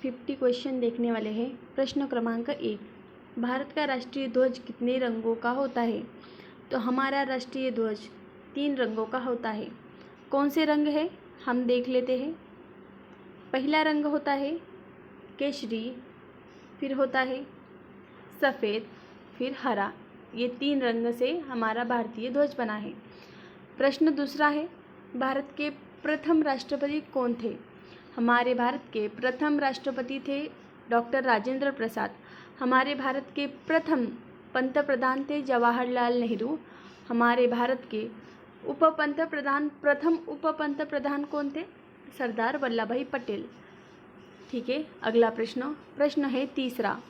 50 question देखने वाले हैं। प्रश्न क्रमांक 1, भारत का राष्ट्रीय ध्वज कितने रंगों का होता है? तो हमारा राष्ट्रीय ध्वज 3 रंगों का होता है। कौन से रंग है हम देख लेते हैं। पहला रंग होता है केसरी, फिर होता है सफ़ेद, फिर हरा। ये 3 रंग से हमारा भारतीय ध्वज बना है। प्रश्न दूसरा है, भारत के प्रथम राष्ट्रपति कौन थे? हमारे भारत के प्रथम राष्ट्रपति थे डॉक्टर राजेंद्र प्रसाद। हमारे भारत के प्रथम पंतप्रधान थे जवाहरलाल नेहरू। हमारे भारत के प्रथम उप पंतप्रधान कौन थे? सरदार वल्लभ भाई पटेल। ठीक है, अगला प्रश्न है तीसरा,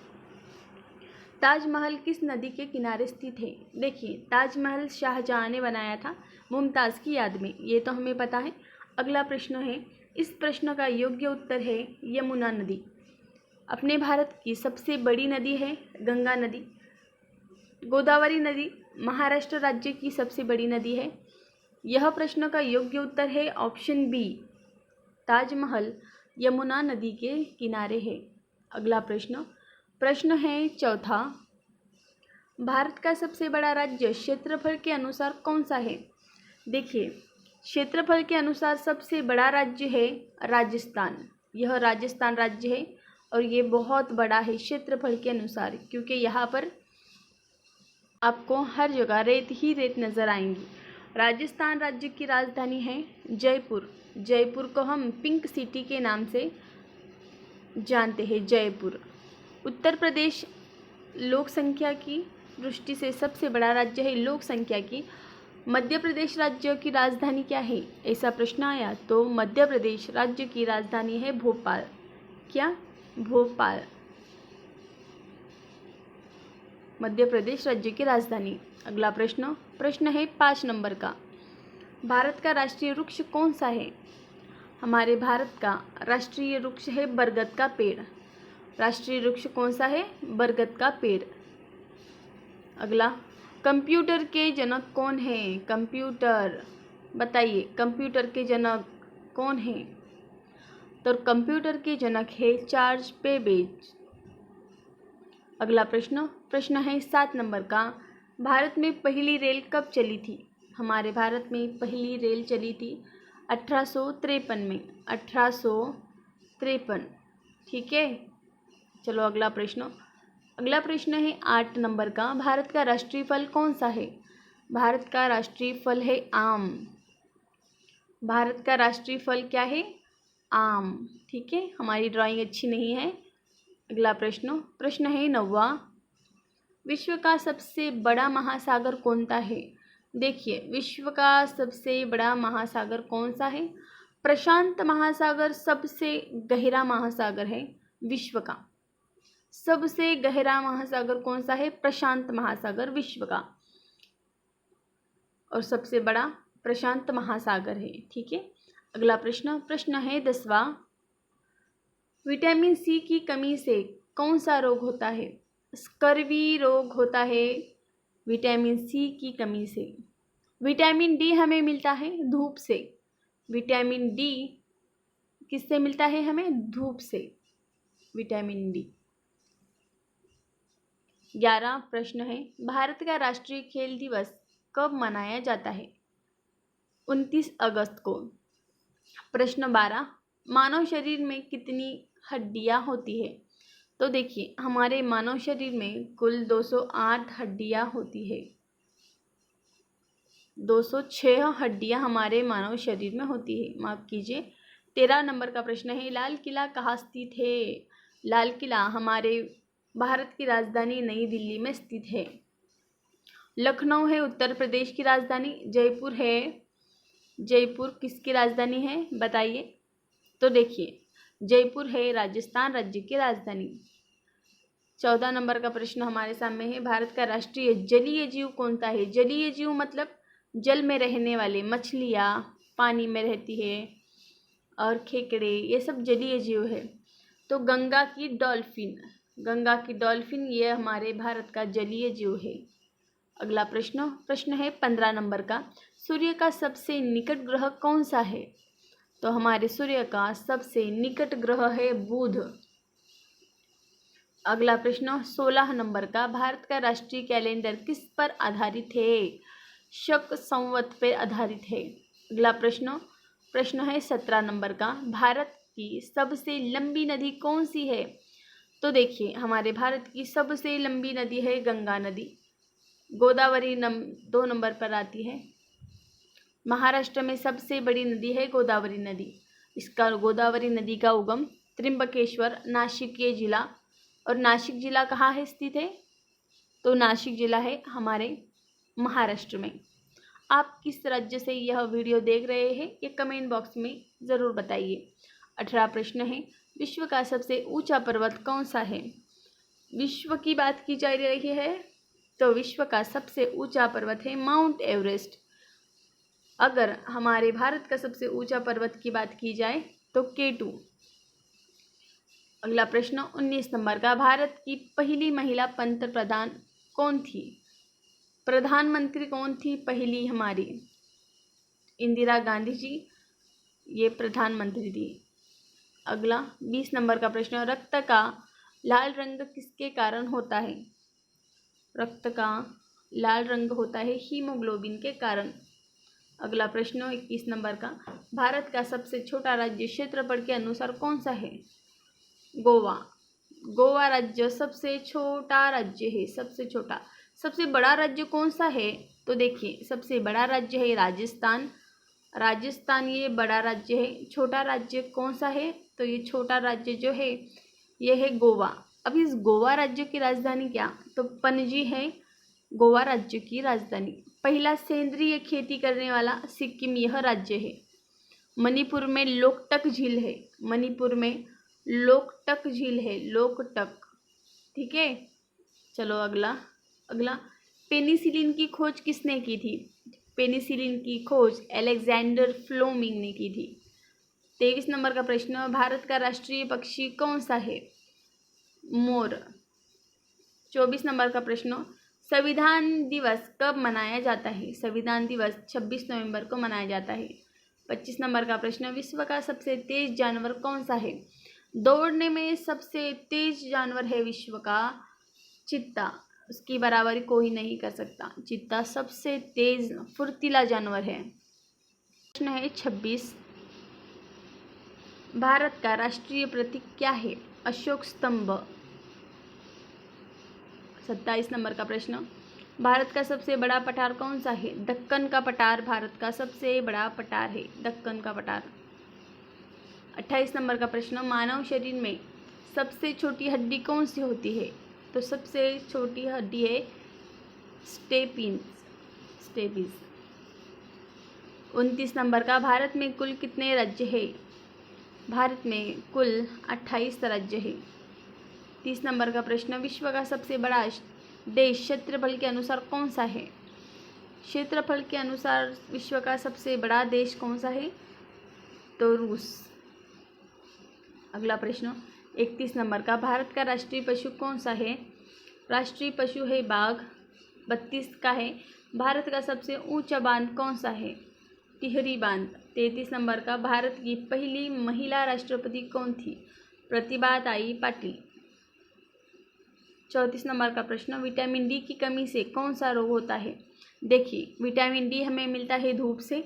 ताजमहल किस नदी के किनारे स्थित है? देखिए, ताजमहल शाहजहां ने बनाया था मुमताज़ की याद में, ये तो हमें पता है। अगला प्रश्न है, इस प्रश्न का योग्य उत्तर है यमुना नदी। अपने भारत की सबसे बड़ी नदी है गंगा नदी। गोदावरी नदी महाराष्ट्र राज्य की सबसे बड़ी नदी है। यह प्रश्न का योग्य उत्तर है ऑप्शन बी, ताजमहल यमुना नदी के किनारे है। अगला प्रश्न है चौथा, भारत का सबसे बड़ा राज्य क्षेत्रफल के अनुसार कौन सा है? देखिए, क्षेत्रफल के अनुसार सबसे बड़ा राज्य है राजस्थान। यह राजस्थान राज्य है और ये बहुत बड़ा है क्षेत्रफल के अनुसार, क्योंकि यहाँ पर आपको हर जगह रेत ही रेत नज़र आएंगी। राजस्थान राज्य की राजधानी है जयपुर। जयपुर को हम पिंक सिटी के नाम से जानते हैं, जयपुर। उत्तर प्रदेश लोक संख्या की दृष्टि से सबसे बड़ा राज्य है लोक संख्या की। मध्य प्रदेश राज्य की राजधानी क्या है? ऐसा प्रश्न आया तो मध्य प्रदेश राज्य की राजधानी है भोपाल। क्या? भोपाल मध्य प्रदेश राज्य की राजधानी। अगला प्रश्न है 5 नंबर का, भारत का राष्ट्रीय वृक्ष कौन सा है? हमारे भारत का राष्ट्रीय वृक्ष है बरगद का पेड़। राष्ट्रीय वृक्ष कौन सा है? बरगद का पेड़। अगला, कंप्यूटर के जनक कौन है? कंप्यूटर, बताइए कंप्यूटर के जनक कौन है? तो कंप्यूटर के जनक है चार्ल्स बेबेज। अगला प्रश्न है 7 नंबर का, भारत में पहली रेल कब चली थी? हमारे भारत में पहली रेल चली थी 1853 में, 1853। ठीक है, चलो अगला प्रश्न है 8 नंबर का, भारत का राष्ट्रीय फल कौन सा है? भारत का राष्ट्रीय फल है आम। भारत का राष्ट्रीय फल क्या है? आम। ठीक है, हमारी ड्राइंग अच्छी नहीं है। अगला प्रश्न है 9वां, विश्व का सबसे बड़ा महासागर कौन सा है? देखिए, विश्व का सबसे बड़ा महासागर कौन सा है? प्रशांत महासागर सबसे गहरा महासागर है विश्व का। सबसे गहरा महासागर कौन सा है? प्रशांत महासागर विश्व का, और सबसे बड़ा प्रशांत महासागर है। ठीक है, अगला प्रश्न है 10वां, विटामिन सी की कमी से कौन सा रोग होता है? स्कर्वी रोग होता है विटामिन सी की कमी से। विटामिन डी हमें मिलता है धूप से। विटामिन डी किससे मिलता है हमें? धूप से, विटामिन डी। 11 प्रश्न है, भारत का राष्ट्रीय खेल दिवस कब मनाया जाता है? 29 अगस्त को। प्रश्न 12, मानव शरीर में कितनी हड्डियां होती है? तो देखिए, हमारे मानव शरीर में कुल 208 हड्डियां होती है। 206 हड्डियां हमारे मानव शरीर में होती है, माफ़ कीजिए। 13 नंबर का प्रश्न है, लाल किला कहाँ स्थित है? लाल किला हमारे भारत की राजधानी नई दिल्ली में स्थित है। लखनऊ है उत्तर प्रदेश की राजधानी। जयपुर है, जयपुर किसकी राजधानी है बताइए? तो देखिए, जयपुर है राजस्थान राज्य की राजधानी। 14 नंबर का प्रश्न हमारे सामने है, भारत का राष्ट्रीय जलीय जीव कौन सा है? जलीय जीव मतलब जल में रहने वाले, मछलियाँ पानी में रहती है और खेकड़े, ये सब जलीय जीव है। तो गंगा की डॉल्फिन ये हमारे भारत का जलीय जीव है। अगला प्रश्न है 15 नंबर का, सूर्य का सबसे निकट ग्रह कौन सा है? तो हमारे सूर्य का सबसे निकट ग्रह है बुध। अगला प्रश्न 16 नंबर का, भारत का राष्ट्रीय कैलेंडर किस पर आधारित है? शक संवत पर आधारित है। अगला प्रश्न है 17 नंबर का, भारत की सबसे लंबी नदी कौन सी है? तो देखिए, हमारे भारत की सबसे लंबी नदी है गंगा नदी। गोदावरी 2 नंबर पर आती है। महाराष्ट्र में सबसे बड़ी नदी है गोदावरी नदी। इसका गोदावरी नदी का उगम त्र्यंबकेश्वर नासिक जिला, और नासिक जिला कहाँ है स्थित है? तो नासिक जिला है हमारे महाराष्ट्र में। आप किस राज्य से यह वीडियो देख रहे हैं ये कमेंट बॉक्स में ज़रूर बताइए। 18 प्रश्न है, विश्व का सबसे ऊंचा पर्वत कौन सा है? विश्व की बात की जा रही है तो विश्व का सबसे ऊंचा पर्वत है माउंट एवरेस्ट। अगर हमारे भारत का सबसे ऊंचा पर्वत की बात की जाए तो K2। अगला प्रश्न 19 नंबर का, भारत की पहली महिला पंतप्रधान कौन थी? प्रधानमंत्री कौन थी पहली हमारी? इंदिरा गांधी जी ये प्रधानमंत्री थी। अगला 20 नंबर का प्रश्न, रक्त का लाल रंग किसके कारण होता है? रक्त का लाल रंग होता है हीमोग्लोबिन के कारण। अगला प्रश्न 21 नंबर का, भारत का सबसे छोटा राज्य क्षेत्रफल के अनुसार कौन सा है? गोवा। गोवा राज्य सबसे छोटा राज्य है, सबसे छोटा। सबसे बड़ा राज्य कौन सा है? तो देखिए, सबसे बड़ा राज्य है राजस्थान। राजस्थान ये बड़ा राज्य है। छोटा राज्य कौन सा है? तो ये छोटा राज्य जो है ये है गोवा। अब इस गोवा राज्य की राजधानी क्या? तो पणजी है गोवा राज्य की राजधानी। पहला सेंद्रीय खेती करने वाला सिक्किम यह राज्य है। मणिपुर में लोकटक झील है। मणिपुर में लोकटक झील है, लोकटक। ठीक है, चलो अगला पेनिसिलिन की खोज किसने की थी? पेनिसिलिन की खोज अलेक्जेंडर फ्लेमिंग ने की थी। 23 नंबर का प्रश्न, भारत का राष्ट्रीय पक्षी कौन सा है? मोर। 24 नंबर का प्रश्न, संविधान दिवस कब मनाया जाता है? संविधान दिवस 26 नवंबर को मनाया जाता है। 25 नंबर का प्रश्न, विश्व का सबसे तेज जानवर कौन सा है? दौड़ने में सबसे तेज जानवर है विश्व का चीता। उसकी बराबरी कोई नहीं कर सकता। चीता सबसे तेज फुर्तीला जानवर है। प्रश्न है 26, भारत का राष्ट्रीय प्रतीक क्या है? अशोक स्तंभ। 27 नंबर का प्रश्न, भारत का सबसे बड़ा पठार कौन सा है? दक्कन का पठार भारत का सबसे बड़ा पठार है, दक्कन का पठार। 28 नंबर का प्रश्न, मानव शरीर में सबसे छोटी हड्डी कौन सी होती है? तो सबसे छोटी हड्डी है स्टेपिस। 29 नंबर का, भारत में कुल कितने राज्य है? भारत में कुल 28 राज्य है। 30 नंबर का प्रश्न, विश्व का सबसे बड़ा देश क्षेत्रफल के अनुसार कौन सा है? क्षेत्रफल के अनुसार विश्व का सबसे बड़ा देश कौन सा है? तो रूस। अगला प्रश्न 31 नंबर का, भारत का राष्ट्रीय पशु कौन सा है? राष्ट्रीय पशु है बाघ। 32 का है, भारत का सबसे ऊंचा बांध कौन सा है? टिहरी बांध। 33 नंबर का, भारत की पहली महिला राष्ट्रपति कौन थी? प्रतिभाताई पाटिल। 34 नंबर का प्रश्न, विटामिन डी की कमी से कौन सा रोग होता है? देखिए, विटामिन डी हमें मिलता है धूप से,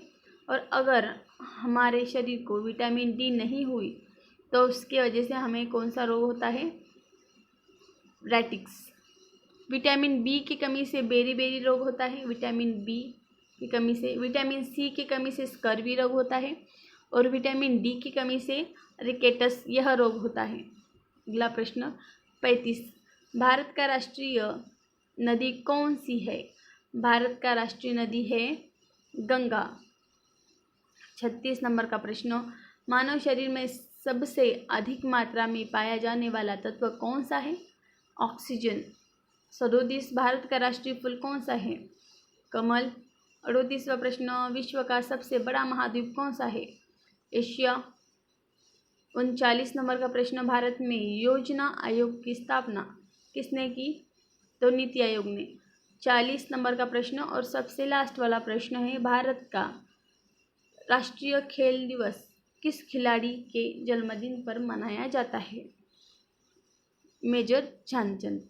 और अगर हमारे शरीर को विटामिन डी नहीं हुई तो उसकी वजह से हमें कौन सा रोग होता है? रेटिक्स। विटामिन बी की कमी से बेरी रोग होता है। विटामिन बी की कमी से, विटामिन सी की कमी से स्कर्वी रोग होता है, और विटामिन डी की कमी से रिकेटस यह रोग होता है। अगला प्रश्न 35, भारत का राष्ट्रीय नदी कौन सी है? भारत का राष्ट्रीय नदी है गंगा। 36 नंबर का प्रश्न, मानव शरीर में सबसे अधिक मात्रा में पाया जाने वाला तत्व कौन सा है? ऑक्सीजन। 37, भारत का राष्ट्रीय फूल कौन सा है? कमल। 38वां प्रश्न, विश्व का सबसे बड़ा महाद्वीप कौन सा है? एशिया। 39 नंबर का प्रश्न, भारत में योजना आयोग की स्थापना किसने की? तो नीति आयोग ने। 40 नंबर का प्रश्न और सबसे लास्ट वाला प्रश्न है, भारत का राष्ट्रीय खेल दिवस किस खिलाड़ी के जन्मदिन पर मनाया जाता है? मेजर ध्यानचंद।